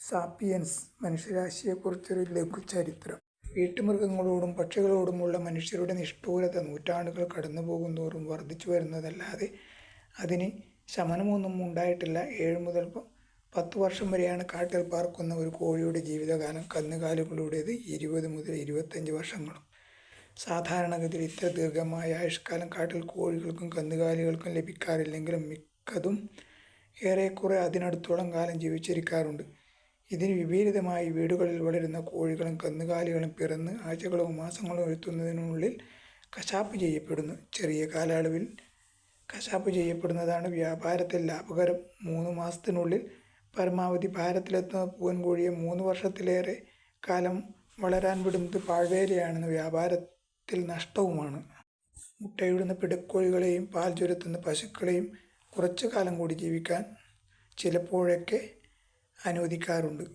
Sapiens മനുഷ്യരാശിയെക്കുറിച്ചൊരു ലഘുചരിത്രം. വീട്ടുമൃഗങ്ങളോടും പക്ഷികളോടുമുള്ള മനുഷ്യരുടെ നിഷ്ഠൂരത നൂറ്റാണ്ടുകൾ കടന്നുപോകുന്തോറും വർദ്ധിച്ചു വരുന്നതല്ലാതെ അതിന് ശമനമൊന്നും ഉണ്ടായിട്ടില്ല. 7 മുതൽ 10 വർഷം വരെയാണ് കാട്ടിൽ പാർക്കുന്ന ഒരു കോഴിയുടെ ജീവിതകാലം. കന്നുകാലികളുടേത് 20 മുതൽ 25 വർഷങ്ങളും. സാധാരണഗതിയിൽ ഇത്ര ദീർഘമായ ആയുഷ്കാലം കാട്ടിൽ കോഴികൾക്കും കന്നുകാലികൾക്കും ലഭിക്കാറില്ലെങ്കിലും മിക്കതും ഏറെക്കുറെ അതിനടുത്തോളം കാലം ജീവിച്ചിരിക്കാറുണ്ട്. ഇതിന് വിപരീതമായി വീടുകളിൽ വളരുന്ന കോഴികളും കന്നുകാലികളും പിറന്ന് ആഴ്ചകളോ മാസങ്ങളോ എത്തുന്നതിനുള്ളിൽ കശാപ്പ് ചെയ്യപ്പെടുന്നു. ചെറിയ കാലയളവിൽ കശാപ്പ് ചെയ്യപ്പെടുന്നതാണ് വ്യാപാരത്തിൽ ലാഭകരം. 3 മാസത്തിനുള്ളിൽ പരമാവധി ഭാരത്തിലെത്തുന്ന പൂവൻ കോഴിയെ 3 വർഷത്തിലേറെ കാലം വളരാൻ വിടുന്നത് പാഴ്വേലയാണെന്ന് വ്യാപാരത്തിൽ നഷ്ടവുമാണ്. മുട്ടയിടുന്ന പിടക്കോഴികളെയും പാൽ ചുരത്തുന്ന പശുക്കളെയും കുറച്ചു കാലം കൂടി ജീവിക്കാൻ ചിലപ്പോഴൊക്കെ അനുവദിക്കാറുണ്ട്.